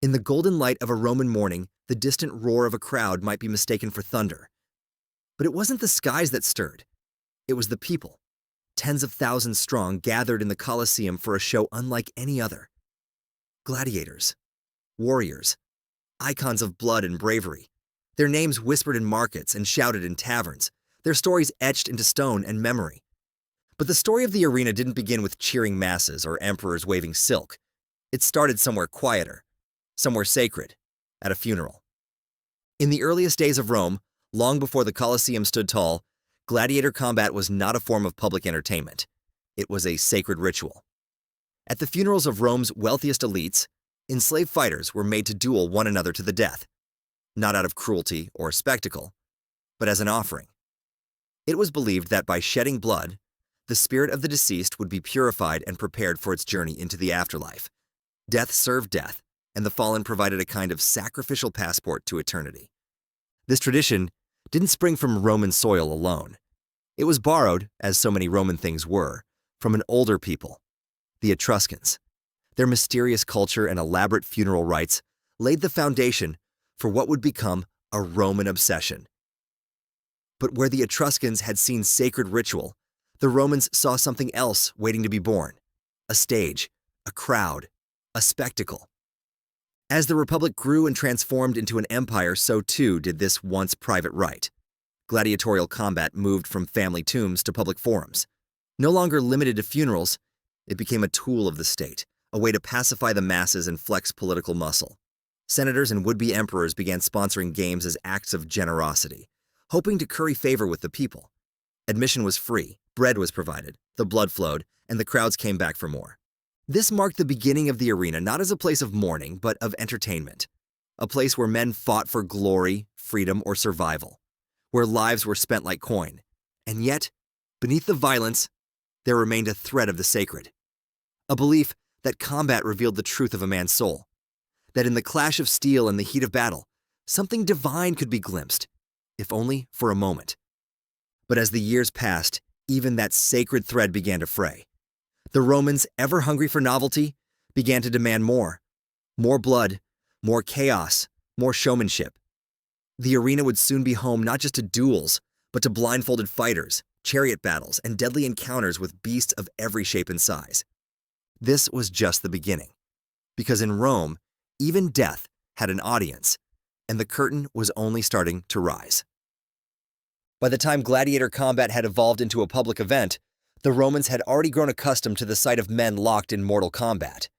In the golden light of a Roman morning, the distant roar of a crowd might be mistaken for thunder. But it wasn't the skies that stirred. It was the people, tens of thousands strong, gathered in the Colosseum for a show unlike any other. Gladiators, warriors, icons of blood and bravery. Their names whispered in markets and shouted in taverns, their stories etched into stone and memory. But the story of the arena didn't begin with cheering masses or emperors waving silk. It started somewhere quieter, somewhere sacred, at a funeral. In the earliest days of Rome, long before the Colosseum stood tall, gladiator combat was not a form of public entertainment. It was a sacred ritual. At the funerals of Rome's wealthiest elites, enslaved fighters were made to duel one another to the death, not out of cruelty or spectacle, but as an offering. It was believed that by shedding blood, the spirit of the deceased would be purified and prepared for its journey into the afterlife. Death served death, and the fallen provided a kind of sacrificial passport to eternity. This tradition didn't spring from Roman soil alone. It was borrowed, as so many Roman things were, from an older people, the Etruscans. Their mysterious culture and elaborate funeral rites laid the foundation for what would become a Roman obsession. But where the Etruscans had seen sacred ritual, the Romans saw something else waiting to be born: a stage, a crowd, a spectacle. As the Republic grew and transformed into an empire, so too did this once private rite. Gladiatorial combat moved from family tombs to public forums. No longer limited to funerals, it became a tool of the state, a way to pacify the masses and flex political muscle. Senators and would-be emperors began sponsoring games as acts of generosity, hoping to curry favor with the people. Admission was free, bread was provided, the blood flowed, and the crowds came back for more. This marked the beginning of the arena not as a place of mourning, but of entertainment. A place where men fought for glory, freedom, or survival. Where lives were spent like coin. And yet, beneath the violence, there remained a thread of the sacred. A belief that combat revealed the truth of a man's soul. That in the clash of steel and the heat of battle, something divine could be glimpsed, if only for a moment. But as the years passed, even that sacred thread began to fray. The Romans, ever hungry for novelty, began to demand more. More blood, more chaos, more showmanship. The arena would soon be home not just to duels, but to blindfolded fighters, chariot battles, and deadly encounters with beasts of every shape and size. This was just the beginning. Because in Rome, even death had an audience, and the curtain was only starting to rise. By the time gladiator combat had evolved into a public event, the Romans had already grown accustomed to the sight of men locked in mortal combat.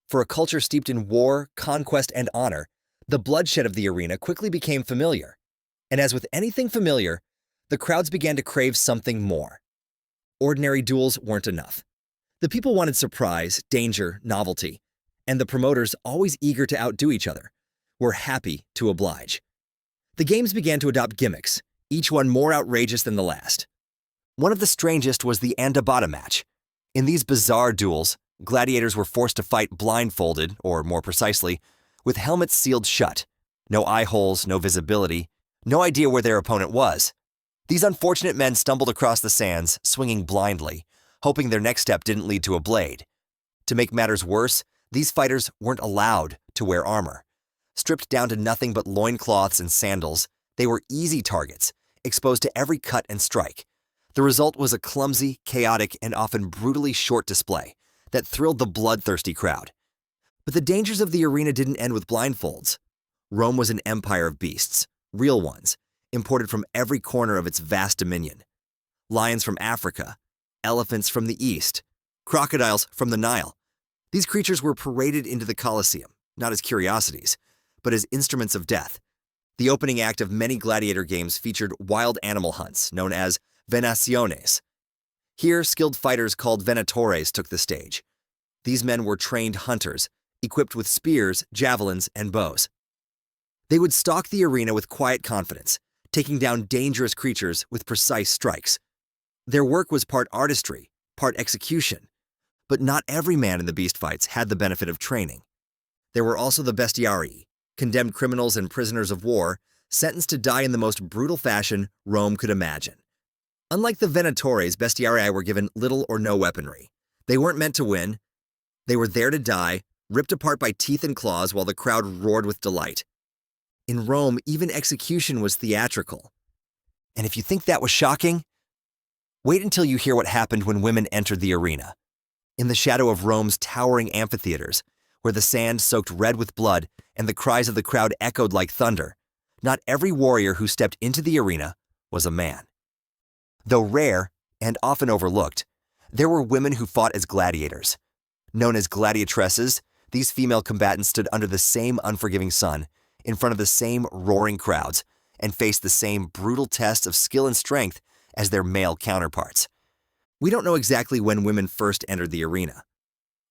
For a culture steeped in war, conquest, and honor, the bloodshed of the arena quickly became familiar. And as with anything familiar, the crowds began to crave something more. Ordinary duels weren't enough. The people wanted surprise, danger, novelty, and the promoters, always eager to outdo each other, were happy to oblige. The games began to adopt gimmicks, each one more outrageous than the last. One of the strangest was the andabata match. In these bizarre duels, gladiators were forced to fight blindfolded, or more precisely, with helmets sealed shut. No eye holes, no visibility, no idea where their opponent was. These unfortunate men stumbled across the sands, swinging blindly, hoping their next step didn't lead to a blade. To make matters worse, these fighters weren't allowed to wear armor. Stripped down to nothing but loincloths and sandals, they were easy targets, exposed to every cut and strike. The result was a clumsy, chaotic, and often brutally short display that thrilled the bloodthirsty crowd. But the dangers of the arena didn't end with blindfolds. Rome was an empire of beasts, real ones, imported from every corner of its vast dominion. Lions from Africa, elephants from the east, crocodiles from the Nile. These creatures were paraded into the Colosseum, not as curiosities, but as instruments of death. The opening act of many gladiator games featured wild animal hunts, known as venaciones. Here, skilled fighters called venatores took the stage. These men were trained hunters, equipped with spears, javelins, and bows. They would stalk the arena with quiet confidence, taking down dangerous creatures with precise strikes. Their work was part artistry, part execution, but not every man in the beast fights had the benefit of training. There were also the bestiarii, condemned criminals and prisoners of war, sentenced to die in the most brutal fashion Rome could imagine. Unlike the venatores, bestiarii were given little or no weaponry. They weren't meant to win. They were there to die, ripped apart by teeth and claws while the crowd roared with delight. In Rome, even execution was theatrical. And if you think that was shocking, wait until you hear what happened when women entered the arena. In the shadow of Rome's towering amphitheaters, where the sand soaked red with blood and the cries of the crowd echoed like thunder, not every warrior who stepped into the arena was a man. Though rare and often overlooked, there were women who fought as gladiators. Known as gladiatresses, these female combatants stood under the same unforgiving sun, in front of the same roaring crowds, and faced the same brutal tests of skill and strength as their male counterparts. We don't know exactly when women first entered the arena.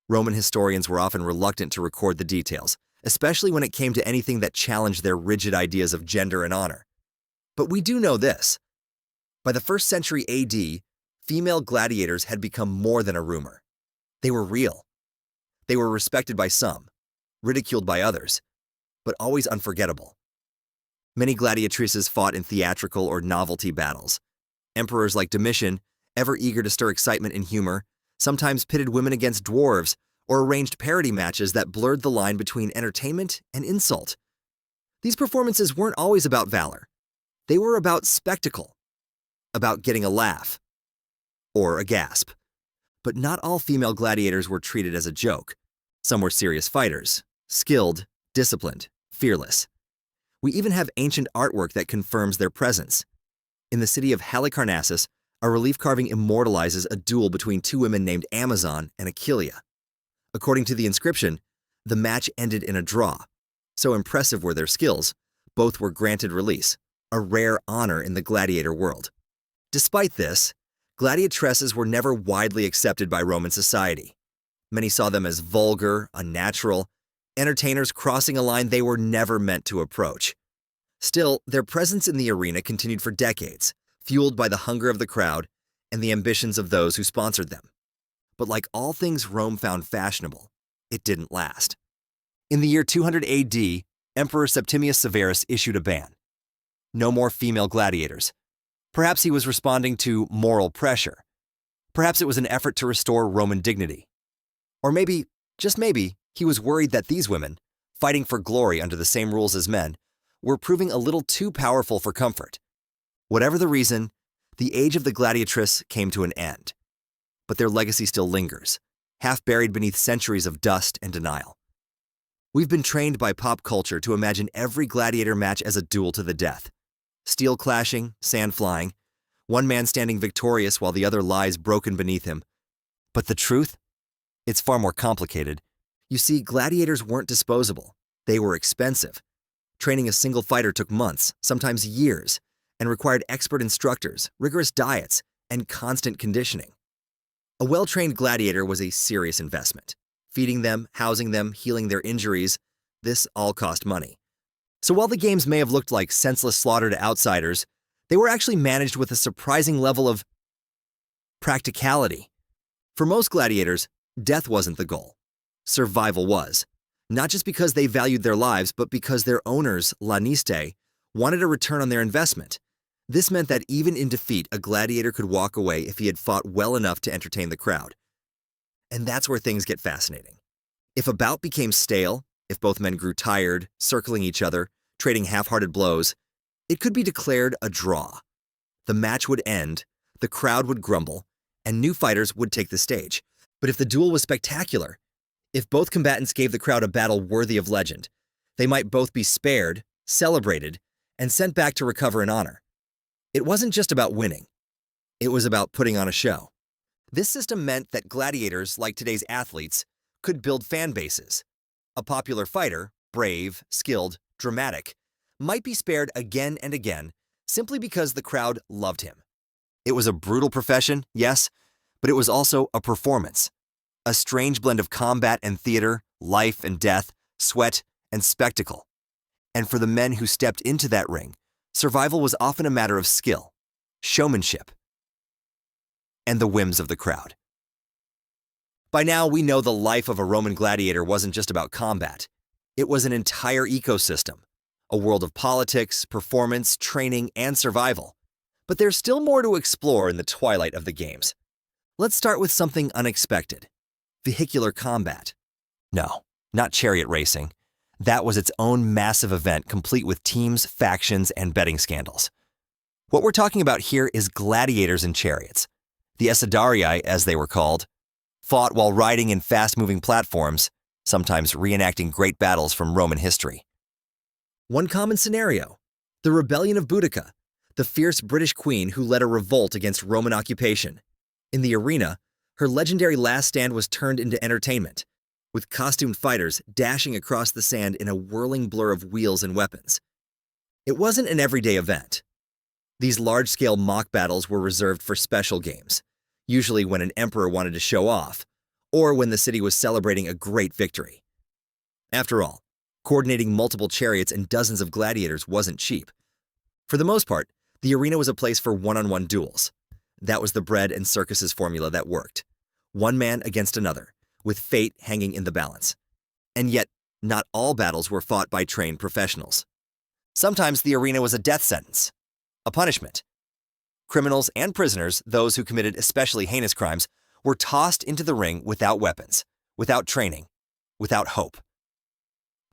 Roman historians were often reluctant to record the details, especially when it came to anything that challenged their rigid ideas of gender and honor. But we do know this. By the 1st century AD, female gladiators had become more than a rumor. They were real. They were respected by some, ridiculed by others, but always unforgettable. Many gladiatrices fought in theatrical or novelty battles. Emperors like Domitian, ever eager to stir excitement and humor, sometimes pitted women against dwarves or arranged parody matches that blurred the line between entertainment and insult. These performances weren't always about valor. They were about spectacle, about getting a laugh or a gasp. But not all female gladiators were treated as a joke. Some were serious fighters, skilled, disciplined, fearless. We even have ancient artwork that confirms their presence. In the city of Halicarnassus, a relief carving immortalizes a duel between two women named Amazon and Achillea. According to the inscription, the match ended in a draw. So impressive were their skills, both were granted release, a rare honor in the gladiator world. Despite this, gladiatresses were never widely accepted by Roman society. Many saw them as vulgar, unnatural, entertainers crossing a line they were never meant to approach. Still, their presence in the arena continued for decades, fueled by the hunger of the crowd and the ambitions of those who sponsored them. But like all things Rome found fashionable, it didn't last. In the year 200 AD, Emperor Septimius Severus issued a ban. No more female gladiators. Perhaps he was responding to moral pressure. Perhaps it was an effort to restore Roman dignity. Or maybe, just maybe, he was worried that these women, fighting for glory under the same rules as men, were proving a little too powerful for comfort. Whatever the reason, the age of the gladiatress came to an end. But their legacy still lingers, half buried beneath centuries of dust and denial. We've been trained by pop culture to imagine every gladiator match as a duel to the death. Steel clashing, sand flying, one man standing victorious while the other lies broken beneath him. But the truth? It's far more complicated. You see, gladiators weren't disposable. They were expensive. Training a single fighter took months, sometimes years, and required expert instructors, rigorous diets, and constant conditioning. A well-trained gladiator was a serious investment. Feeding them, housing them, healing their injuries, this all cost money. So while the games may have looked like senseless slaughter to outsiders, they were actually managed with a surprising level of practicality. For most gladiators, death wasn't the goal. Survival was. Not just because they valued their lives, but because their owners, Laniste, wanted a return on their investment. This meant that even in defeat, a gladiator could walk away if he had fought well enough to entertain the crowd. And that's where things get fascinating. If a bout became stale, if both men grew tired, circling each other, trading half-hearted blows, it could be declared a draw. The match would end, the crowd would grumble, and new fighters would take the stage. But if the duel was spectacular, if both combatants gave the crowd a battle worthy of legend, they might both be spared, celebrated, and sent back to recover in honor. It wasn't just about winning. It was about putting on a show. This system meant that gladiators, like today's athletes, could build fan bases. A popular fighter, brave, skilled, dramatic, might be spared again and again simply because the crowd loved him. It was a brutal profession, yes, but it was also a performance. A strange blend of combat and theater, life and death, sweat and spectacle. And for the men who stepped into that ring, survival was often a matter of skill, showmanship, and the whims of the crowd. By now, we know the life of a Roman gladiator wasn't just about combat. It was an entire ecosystem, a world of politics, performance, training, and survival. But there's still more to explore in the twilight of the games. Let's start with something unexpected: vehicular combat. No, not chariot racing. That was its own massive event, complete with teams, factions, and betting scandals. What we're talking about here is gladiators in chariots. The Esidarii, as they were called, fought while riding in fast-moving platforms, sometimes reenacting great battles from Roman history. One common scenario: the rebellion of Boudica, the fierce British queen who led a revolt against Roman occupation. In the arena, her legendary last stand was turned into entertainment, with costumed fighters dashing across the sand in a whirling blur of wheels and weapons. It wasn't an everyday event. These large-scale mock battles were reserved for special games, usually when an emperor wanted to show off, or when the city was celebrating a great victory. After all, coordinating multiple chariots and dozens of gladiators wasn't cheap. For the most part, the arena was a place for one-on-one duels. That was the bread and circuses formula that worked. One man against another, with fate hanging in the balance. And yet, not all battles were fought by trained professionals. Sometimes the arena was a death sentence, a punishment. Criminals and prisoners, those who committed especially heinous crimes, were tossed into the ring without weapons, without training, without hope.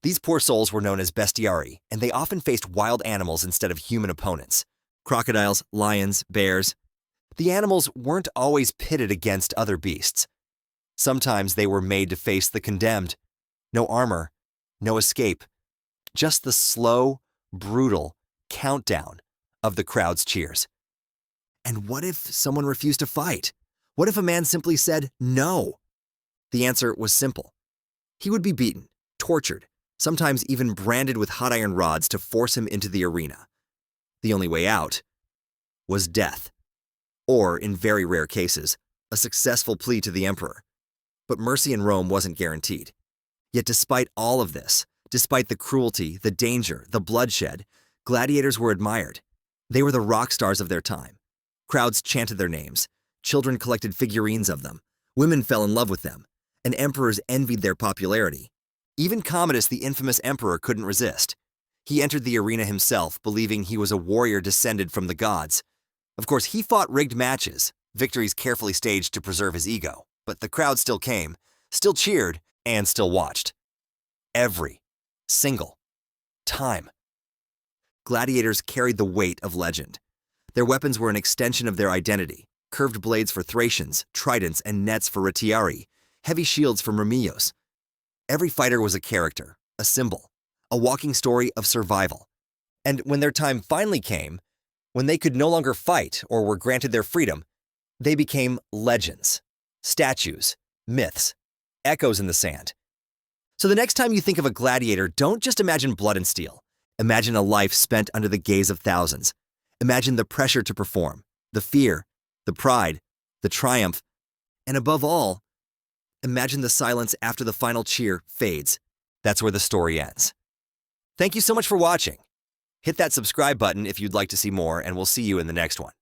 These poor souls were known as bestiarii, and they often faced wild animals instead of human opponents. Crocodiles, lions, bears. The animals weren't always pitted against other beasts. Sometimes they were made to face the condemned. No armor, no escape. Just the slow, brutal countdown of the crowd's cheers. And what if someone refused to fight? What if a man simply said no? The answer was simple. He would be beaten, tortured, sometimes even branded with hot iron rods to force him into the arena. The only way out was death. Or, in very rare cases, a successful plea to the emperor. But mercy in Rome wasn't guaranteed. Yet despite all of this, despite the cruelty, the danger, the bloodshed, gladiators were admired. They were the rock stars of their time. Crowds chanted their names. Children collected figurines of them. Women fell in love with them. And emperors envied their popularity. Even Commodus, the infamous emperor, couldn't resist. He entered the arena himself, believing he was a warrior descended from the gods. Of course, he fought rigged matches, victories carefully staged to preserve his ego. But the crowd still came, still cheered, and still watched. Every single time. Gladiators carried the weight of legend. Their weapons were an extension of their identity: curved blades for Thracians, tridents and nets for Retiarii, heavy shields for Myrmidons. Every fighter was a character, a symbol, a walking story of survival. And when their time finally came, when they could no longer fight or were granted their freedom, they became legends, statues, myths, echoes in the sand. So the next time you think of a gladiator, don't just imagine blood and steel. Imagine a life spent under the gaze of thousands. Imagine the pressure to perform, the fear, the pride, the triumph, and above all, imagine the silence after the final cheer fades. That's where the story ends. Thank you so much for watching. Hit that subscribe button if you'd like to see more, and we'll see you in the next one.